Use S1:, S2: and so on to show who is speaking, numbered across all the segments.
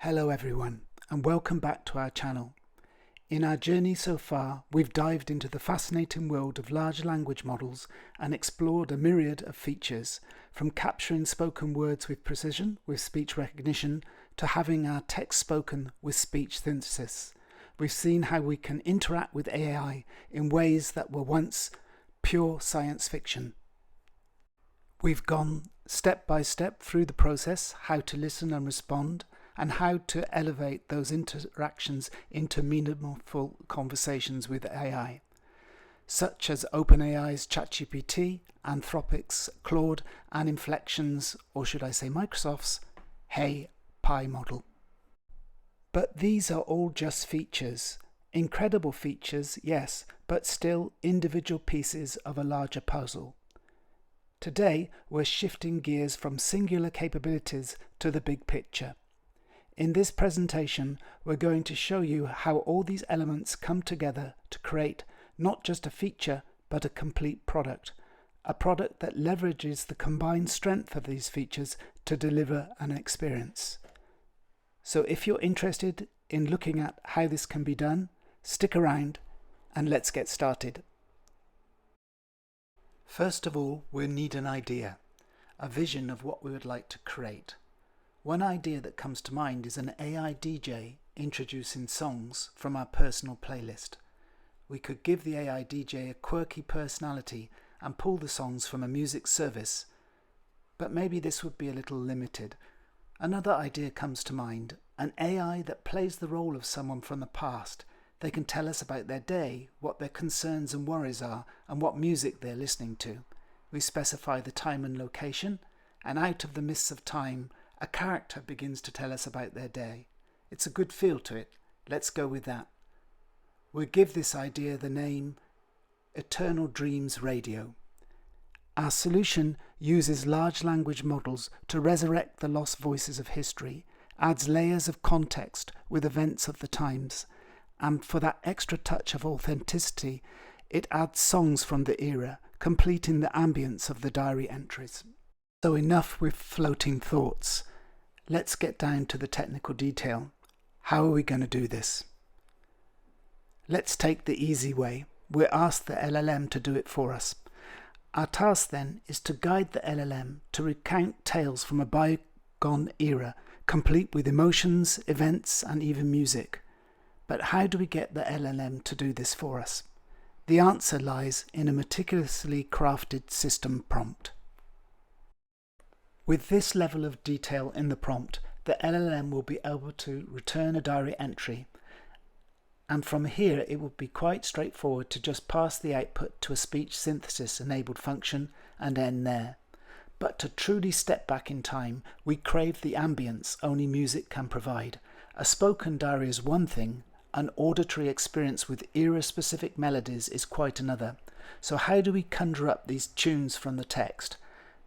S1: Hello everyone, and welcome back to our channel. In our journey so far, we've dived into the fascinating world of large language models and explored a myriad of features, from capturing spoken words with precision with speech recognition to having our text spoken with speech synthesis. We've seen how we can interact with AI in ways that were once pure science fiction. We've gone step by step through the process, how to listen and respond, and how to elevate those interactions into meaningful conversations with AI, such as OpenAI's ChatGPT, Anthropic's Claude, and Inflection's, or should I say Microsoft's, Hey Pi model. But these are all just features. Incredible features, yes, but still individual pieces of a larger puzzle. Today, we're shifting gears from singular capabilities to the big picture. In this presentation, we're going to show you how all these elements come together to create not just a feature, but a complete product. A product that leverages the combined strength of these features to deliver an experience. So if you're interested in looking at how this can be done, stick around and let's get started. First of all, we need an idea, a vision of what we would like to create. One idea that comes to mind is an AI DJ introducing songs from our personal playlist. We could give the AI DJ a quirky personality and pull the songs from a music service, but maybe this would be a little limited. Another idea comes to mind, an AI that plays the role of someone from the past. They can tell us about their day, what their concerns and worries are, and what music they're listening to. We specify the time and location, and out of the mists of time, a character begins to tell us about their day. It's a good feel to it. Let's go with that. We'll give this idea the name Eternal Dreams Radio. Our solution uses large language models to resurrect the lost voices of history, adds layers of context with events of the times, and for that extra touch of authenticity, it adds songs from the era, completing the ambience of the diary entries. So enough with floating thoughts. Let's get down to the technical detail. How are we going to do this? Let's take the easy way. We'll ask the LLM to do it for us. Our task then is to guide the LLM to recount tales from a bygone era, complete with emotions, events, and even music. But how do we get the LLM to do this for us? The answer lies in a meticulously crafted system prompt. With this level of detail in the prompt, the LLM will be able to return a diary entry, and from here it will be quite straightforward to just pass the output to a speech synthesis enabled function and end there. But to truly step back in time, we crave the ambience only music can provide. A spoken diary is one thing, an auditory experience with era-specific melodies is quite another. So how do we conjure up these tunes from the text?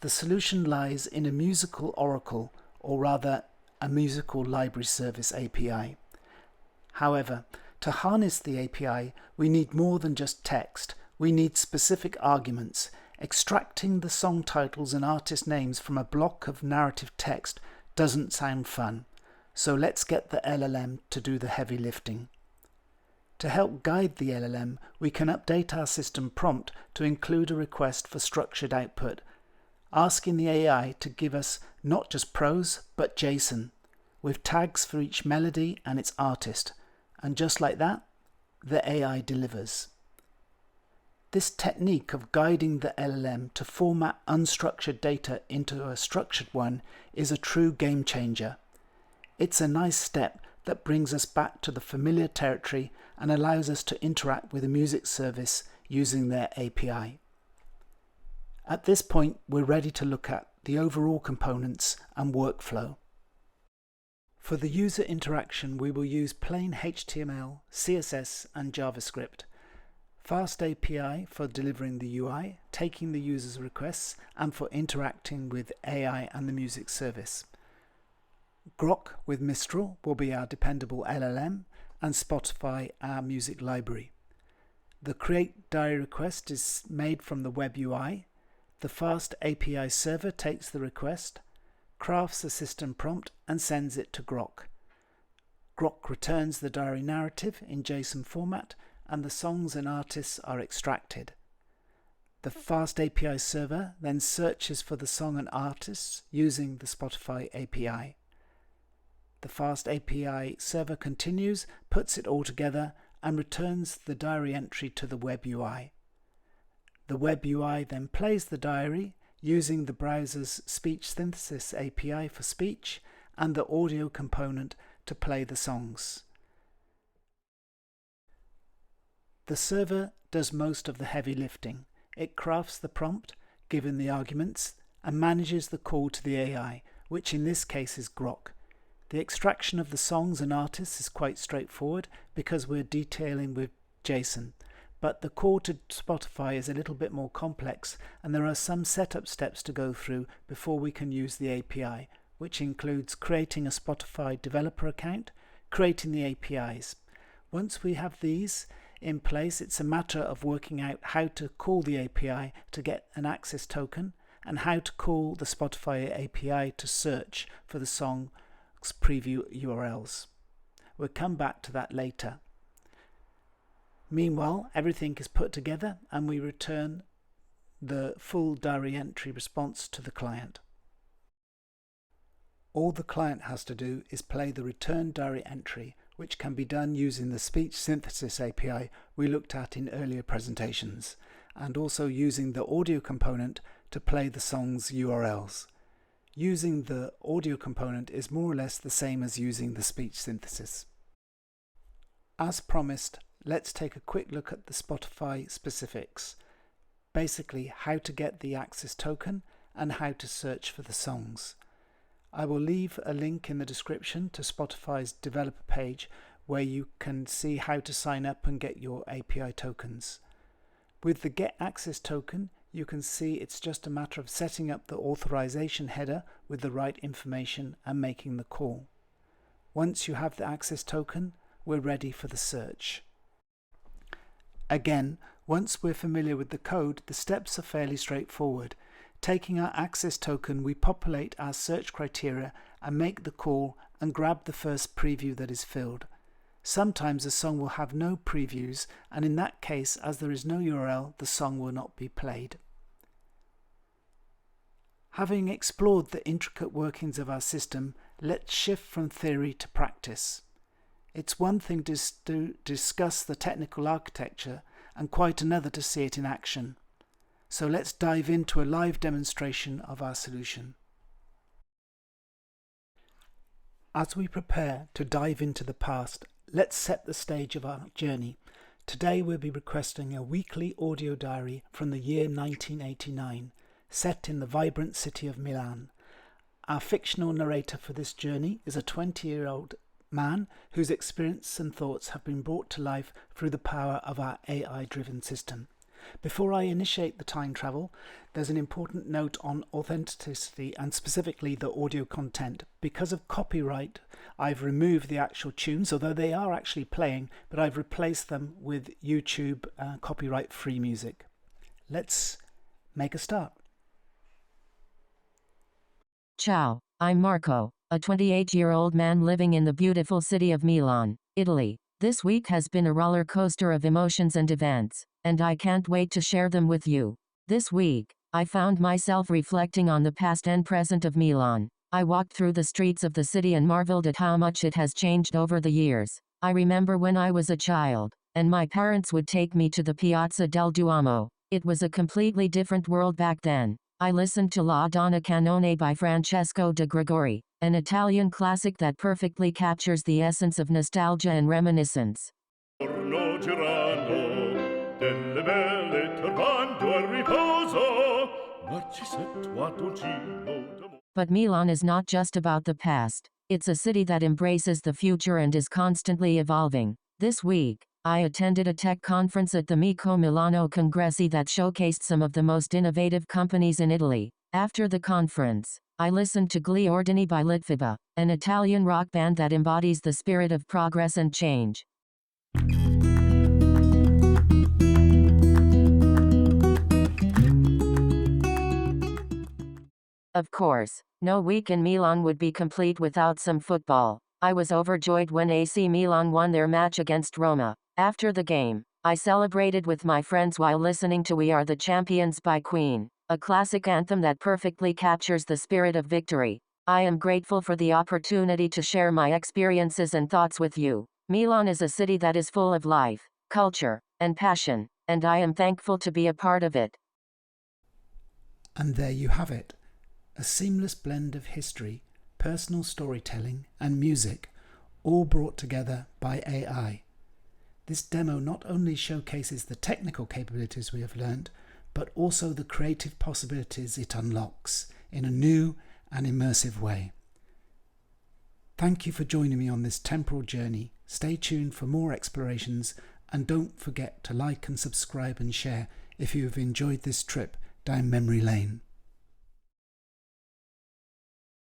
S1: The solution lies in a musical oracle, or rather a musical library service API. However, to harness the API, we need more than just text. We need specific arguments. Extracting the song titles and artist names from a block of narrative text doesn't sound fun. So let's get the LLM to do the heavy lifting. To help guide the LLM, we can update our system prompt to include a request for structured output, asking the AI to give us not just prose, but JSON, with tags for each melody and its artist. And just like that, the AI delivers. This technique of guiding the LLM to format unstructured data into a structured one is a true game changer. It's a nice step that brings us back to the familiar territory and allows us to interact with a music service using their API. At this point, we're ready to look at the overall components and workflow. For the user interaction, we will use plain HTML, CSS, and JavaScript. Fast API for delivering the UI, taking the user's requests, and for interacting with AI and the music service. Grok with Mistral will be our dependable LLM, and Spotify our music library. The create diary request is made from the web UI. The Fast API server takes the request, crafts a system prompt and sends it to Grok. Grok returns the diary narrative in JSON format, and the songs and artists are extracted. The Fast API server then searches for the song and artists using the Spotify API. The Fast API server continues, puts it all together, and returns the diary entry to the web UI. The web UI then plays the diary using the browser's speech synthesis API for speech and the audio component to play the songs. The server does most of the heavy lifting. It crafts the prompt, given the arguments, and manages the call to the AI, which in this case is Grok. The extraction of the songs and artists is quite straightforward because we're detailing with JSON, but the call to Spotify is a little bit more complex, and there are some setup steps to go through before we can use the API, which includes creating a Spotify developer account, creating the APIs. Once we have these in place, it's a matter of working out how to call the API to get an access token and how to call the Spotify API to search for the song's preview URLs. We'll come back to that later. Meanwhile, everything is put together and we return the full diary entry response to the client. All the client has to do is play the return diary entry, which can be done using the speech synthesis API we looked at in earlier presentations, and also using the audio component to play the song's URLs. Using the audio component is more or less the same as using the speech synthesis. As promised, let's take a quick look at the Spotify specifics. Basically, how to get the access token and how to search for the songs. I will leave a link in the description to Spotify's developer page where you can see how to sign up and get your API tokens. With the Get Access token, you can see it's just a matter of setting up the authorization header with the right information and making the call. Once you have the access token, we're ready for the search. Again, once we're familiar with the code, the steps are fairly straightforward. Taking our access token, we populate our search criteria and make the call and grab the first preview that is filled. Sometimes a song will have no previews, and in that case, as there is no URL, the song will not be played. Having explored the intricate workings of our system, let's shift from theory to practice. It's one thing to discuss the technical architecture and quite another to see it in action. So let's dive into a live demonstration of our solution. As we prepare to dive into the past, let's set the stage of our journey. Today we'll be requesting a weekly audio diary from the year 1989, set in the vibrant city of Milan. Our fictional narrator for this journey is a 20-year-old man whose experience and thoughts have been brought to life through the power of our AI-driven system. Before I initiate the time travel, there's an important note on authenticity and specifically the audio content. Because of copyright, I've removed the actual tunes, although they are actually playing, but I've replaced them with YouTube copyright-free music. Let's make a start.
S2: Ciao, I'm Marco, a 28-year-old man living in the beautiful city of Milan, Italy. This week has been a roller coaster of emotions and events, and I can't wait to share them with you. This week, I found myself reflecting on the past and present of Milan. I walked through the streets of the city and marveled at how much it has changed over the years. I remember when I was a child, and my parents would take me to the Piazza del Duomo. It was a completely different world back then. I listened to La Donna Cannone by Francesco de Gregori, an Italian classic that perfectly captures the essence of nostalgia and reminiscence. But Milan is not just about the past. It's a city that embraces the future and is constantly evolving. This week, I attended a tech conference at the Mico Milano Congressi that showcased some of the most innovative companies in Italy. After the conference, I listened to Gli Ordini by Litfiba, an Italian rock band that embodies the spirit of progress and change. Of course, no week in Milan would be complete without some football. I was overjoyed when AC Milan won their match against Roma. After the game, I celebrated with my friends while listening to We Are the Champions by Queen, a classic anthem that perfectly captures the spirit of victory. I am grateful for the opportunity to share my experiences and thoughts with you. Milan is a city that is full of life, culture, and passion, and I am thankful to be a part of it.
S1: And there you have it, a seamless blend of history, personal storytelling, and music, all brought together by AI. This demo not only showcases the technical capabilities we have learned, but also the creative possibilities it unlocks in a new and immersive way. Thank you for joining me on this temporal journey. Stay tuned for more explorations, and don't forget to like and subscribe and share if you have enjoyed this trip down memory lane.